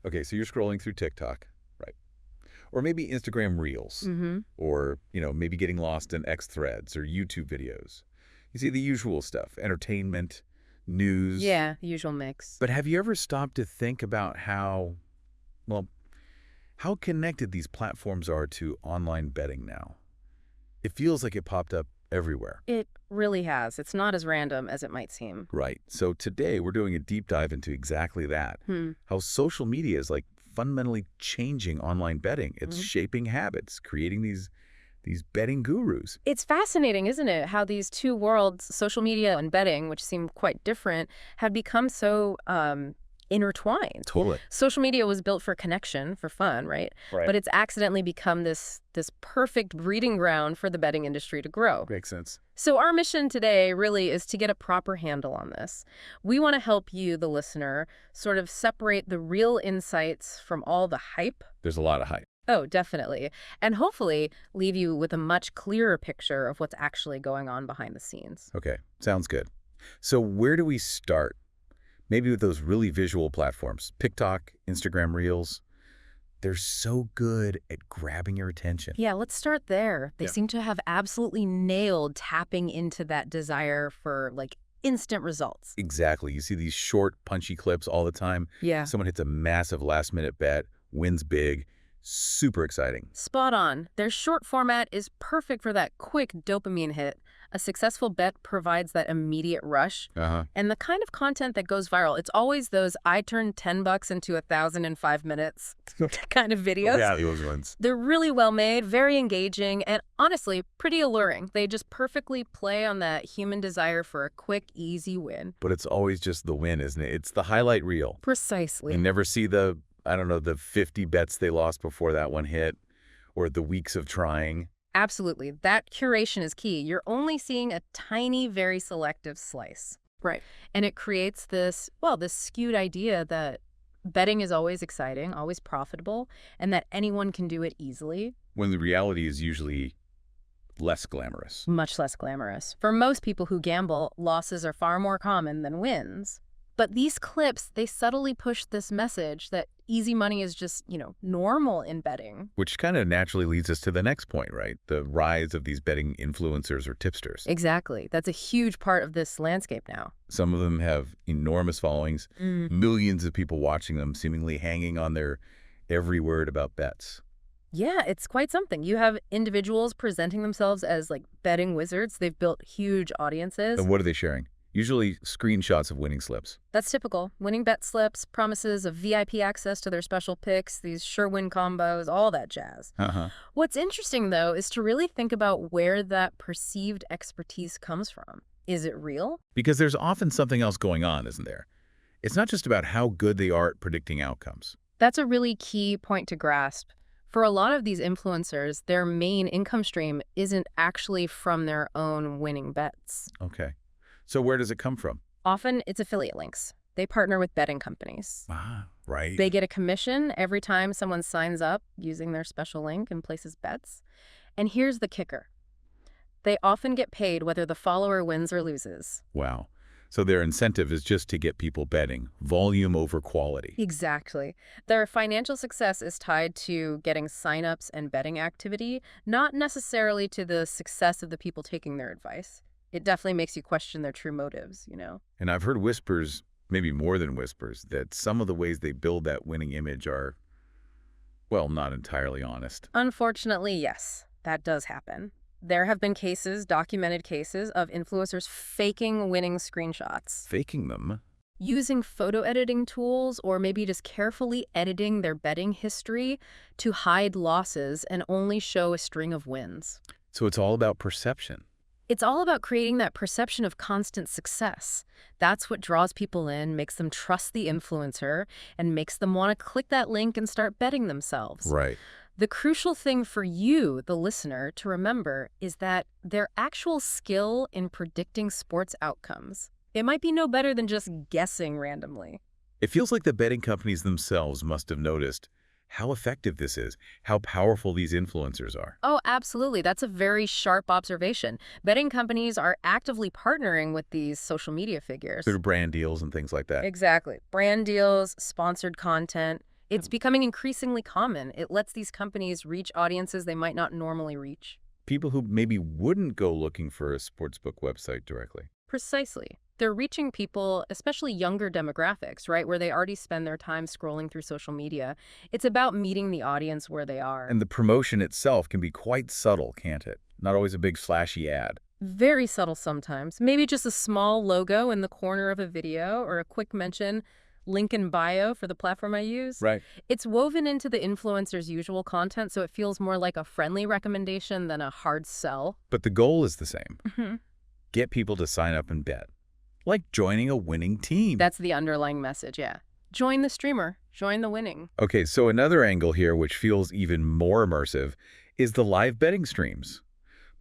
Okay, so you're scrolling through TikTok, right? Or maybe Instagram Reels, or, maybe getting lost in X threads or YouTube videos. You see the usual stuff, entertainment, news. Yeah, the usual mix. But have you ever stopped to think about well, how connected these platforms are to online betting now? It feels like it popped up everywhere. It really has. It's not as random as it might seem. Right. So today we're doing a deep dive into exactly that. How social media is like fundamentally changing online betting. It's shaping habits, creating these betting gurus. It's fascinating, isn't it, how these two worlds, social media and betting, which seem quite different, have become so intertwined. Totally. Social media was built for connection, for fun, right? But it's accidentally become this perfect breeding ground for the betting industry to grow. Makes sense. So our mission today really is to get a proper handle on this. We want to help you, the listener, sort of separate the real insights from all the hype. There's a lot of hype. Oh, definitely. And hopefully leave you with a much clearer picture of what's actually going on behind the scenes. Okay, sounds good. So where do we start? Maybe with those really visual platforms, TikTok, Instagram Reels. They're so good at grabbing your attention. Yeah, let's start there. They seem to have absolutely nailed tapping into that desire for, like, instant results. Exactly. You see these short, punchy clips all the time. Yeah. Someone hits a massive last-minute bet, wins big. Super exciting. Spot on. Their short format is perfect for that quick dopamine hit. A successful bet provides that immediate rush. And the kind of content that goes viral, it's always those I turned $10 into 1,000 in 5 minutes kind of videos. Yeah, those ones. They're really well made, very engaging, and honestly, pretty alluring. They just perfectly play on that human desire for a quick, easy win. But it's always just the win, isn't it? It's the highlight reel. Precisely. You never see the 50 bets they lost before that one hit, or the weeks of trying. Absolutely. That curation is key. You're only seeing a tiny, very selective slice. Right. And it creates this skewed idea that betting is always exciting, always profitable, and that anyone can do it easily. When the reality is usually less glamorous. Much less glamorous. For most people who gamble, losses are far more common than wins. But these clips, they subtly push this message that easy money is just, normal in betting. Which kind of naturally leads us to the next point, right? The rise of these betting influencers or tipsters. Exactly. That's a huge part of this landscape now. Some of them have enormous followings, millions of people watching them, seemingly hanging on their every word about bets. Yeah, it's quite something. You have individuals presenting themselves as, like, betting wizards. They've built huge audiences. And what are they sharing? Usually screenshots of winning slips. That's typical. Winning bet slips, promises of VIP access to their special picks, these sure-win combos, all that jazz. What's interesting, though, is to really think about where that perceived expertise comes from. Is it real? Because there's often something else going on, isn't there? It's not just about how good they are at predicting outcomes. That's a really key point to grasp. For a lot of these influencers, their main income stream isn't actually from their own winning bets. Okay. So where does it come from? Often it's affiliate links. They partner with betting companies. Right. They get a commission every time someone signs up using their special link and places bets. And here's the kicker. They often get paid whether the follower wins or loses. Wow. So their incentive is just to get people betting, volume over quality. Exactly. Their financial success is tied to getting signups and betting activity, not necessarily to the success of the people taking their advice. It definitely makes you question their true motives, And I've heard whispers, maybe more than whispers, that some of the ways they build that winning image are, well, not entirely honest. Unfortunately, yes, that does happen. There have been documented cases, of influencers faking winning screenshots. Faking them? Using photo editing tools or maybe just carefully editing their betting history to hide losses and only show a string of wins. So it's all about perception. It's all about creating that perception of constant success. That's what draws people in, makes them trust the influencer, and makes them want to click that link and start betting themselves. Right. The crucial thing for you, the listener, to remember is that their actual skill in predicting sports outcomes, it might be no better than just guessing randomly. It feels like the betting companies themselves must have noticed how effective this is, how powerful these influencers are. Oh, absolutely. That's a very sharp observation. Betting companies are actively partnering with these social media figures. Through brand deals and things like that. Exactly. Brand deals, sponsored content. It's becoming increasingly common. It lets these companies reach audiences they might not normally reach. People who maybe wouldn't go looking for a sportsbook website directly. Precisely. They're reaching people, especially younger demographics, right, where they already spend their time scrolling through social media. It's about meeting the audience where they are. And the promotion itself can be quite subtle, can't it? Not always a big flashy ad. Very subtle sometimes. Maybe just a small logo in the corner of a video or a quick mention, link in bio for the platform I use. Right. It's woven into the influencer's usual content, so it feels more like a friendly recommendation than a hard sell. But the goal is the same. Mm-hmm. Get people to sign up and bet. Like joining a winning team. That's the underlying message, yeah. Join the streamer. Join the winning. Okay, so another angle here which feels even more immersive is the live betting streams.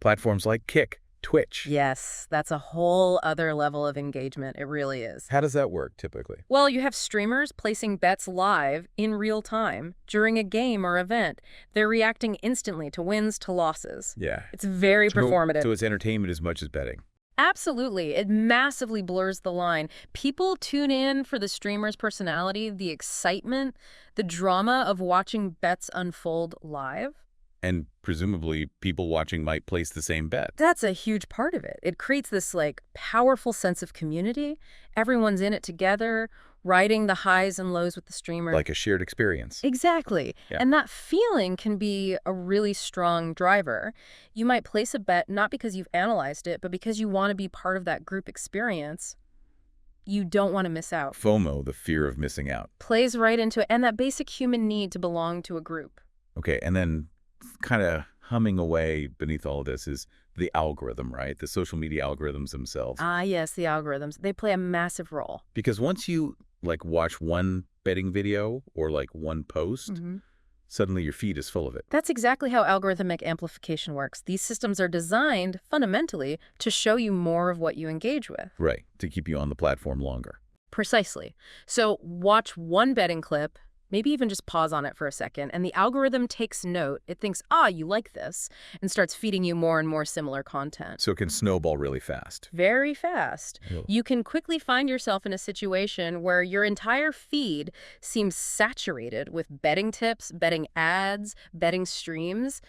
Platforms like Kick, Twitch. Yes, that's a whole other level of engagement. It really is. How does that work typically? Well, you have streamers placing bets live in real time during a game or event. They're reacting instantly to wins, to losses. Yeah. It's very performative. So it's entertainment as much as betting. Absolutely. It massively blurs the line. People tune in for the streamer's personality, the excitement, the drama of watching bets unfold live. And presumably people watching might place the same bet. That's a huge part of it. It creates this powerful sense of community. Everyone's in it together, riding the highs and lows with the streamer. Like a shared experience. Exactly. Yeah. And that feeling can be a really strong driver. You might place a bet not because you've analyzed it, but because you want to be part of that group experience. You don't want to miss out. FOMO, the fear of missing out. Plays right into it, and that basic human need to belong to a group. Okay, and then kind of humming away beneath all of this is the algorithm, right? The social media algorithms themselves. Ah, yes, the algorithms. They play a massive role. Because once you watch one betting video or one post, suddenly your feed is full of it. That's exactly how algorithmic amplification works. These systems are designed, fundamentally, to show you more of what you engage with. Right, to keep you on the platform longer. Precisely. So watch one betting clip, maybe even just pause on it for a second, and the algorithm takes note. It thinks, you like this, and starts feeding you more and more similar content. So it can snowball really fast. Very fast. Ew. You can quickly find yourself in a situation where your entire feed seems saturated with betting tips, betting ads, betting streams,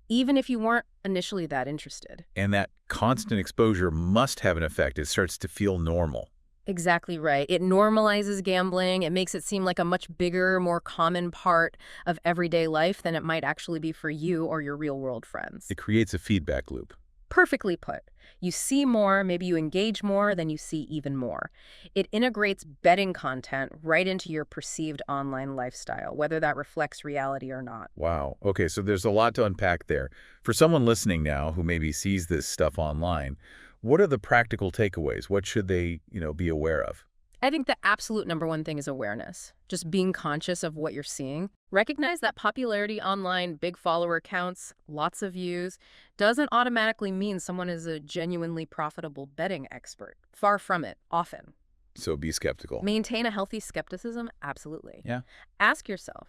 even if you weren't initially that interested. And that constant exposure must have an effect. It starts to feel normal. Exactly right. It normalizes gambling. It makes it seem like a much bigger, more common part of everyday life than it might actually be for you or your real-world friends. It creates a feedback loop. Perfectly put. You see more, maybe you engage more, then you see even more. It integrates betting content right into your perceived online lifestyle, whether that reflects reality or not. Wow. Okay, so there's a lot to unpack there. For someone listening now who maybe sees this stuff online, what are the practical takeaways? What should they, be aware of? I think the absolute number one thing is awareness. Just being conscious of what you're seeing. Recognize that popularity online, big follower counts, lots of views, doesn't automatically mean someone is a genuinely profitable betting expert. Far from it, often. So be skeptical. Maintain a healthy skepticism? Absolutely. Yeah. Ask yourself,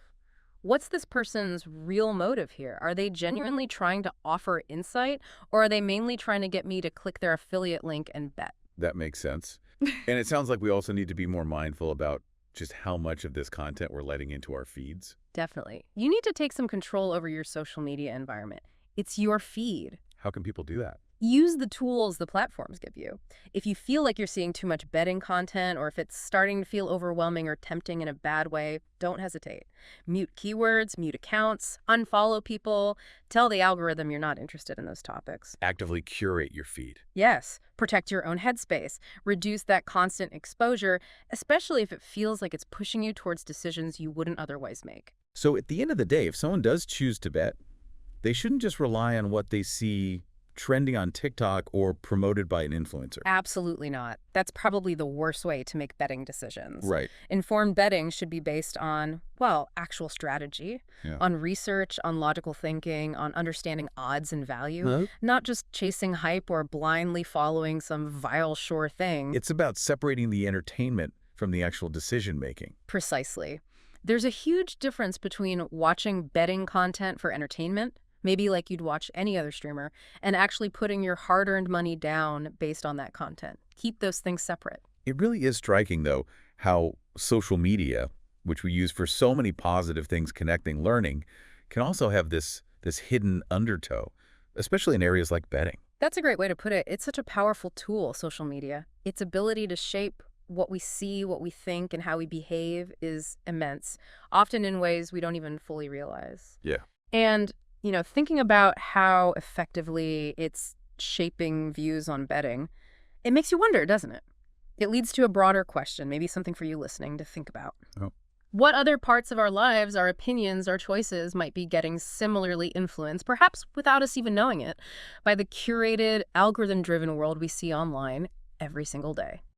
what's this person's real motive here? Are they genuinely trying to offer insight, or are they mainly trying to get me to click their affiliate link and bet? That makes sense. And it sounds like we also need to be more mindful about just how much of this content we're letting into our feeds. Definitely. You need to take some control over your social media environment. It's your feed. How can people do that? Use the tools the platforms give you. If you feel like you're seeing too much betting content, or if it's starting to feel overwhelming or tempting in a bad way, don't hesitate. Mute keywords, mute accounts, unfollow people. Tell the algorithm you're not interested in those topics. Actively curate your feed. Yes. Protect your own headspace. Reduce that constant exposure, especially if it feels like it's pushing you towards decisions you wouldn't otherwise make. So at the end of the day, if someone does choose to bet, they shouldn't just rely on what they see trending on TikTok or promoted by an influencer. Absolutely not. That's probably the worst way to make betting decisions. Right. Informed betting should be based on, actual strategy, on research, on logical thinking, on understanding odds and value, not just chasing hype or blindly following some vile sure thing. It's about separating the entertainment from the actual decision-making. Precisely. There's a huge difference between watching betting content for entertainment, maybe like you'd watch any other streamer, and actually putting your hard-earned money down based on that content. Keep those things separate. It really is striking, though, how social media, which we use for so many positive things connecting learning, can also have this hidden undertow, especially in areas like betting. That's a great way to put it. It's such a powerful tool, social media. Its ability to shape what we see, what we think, and how we behave is immense, often in ways we don't even fully realize. Yeah. And, thinking about how effectively it's shaping views on betting, it makes you wonder, doesn't it? It leads to a broader question, maybe something for you listening to think about. Oh. What other parts of our lives, our opinions, our choices might be getting similarly influenced, perhaps without us even knowing it, by the curated, algorithm-driven world we see online every single day?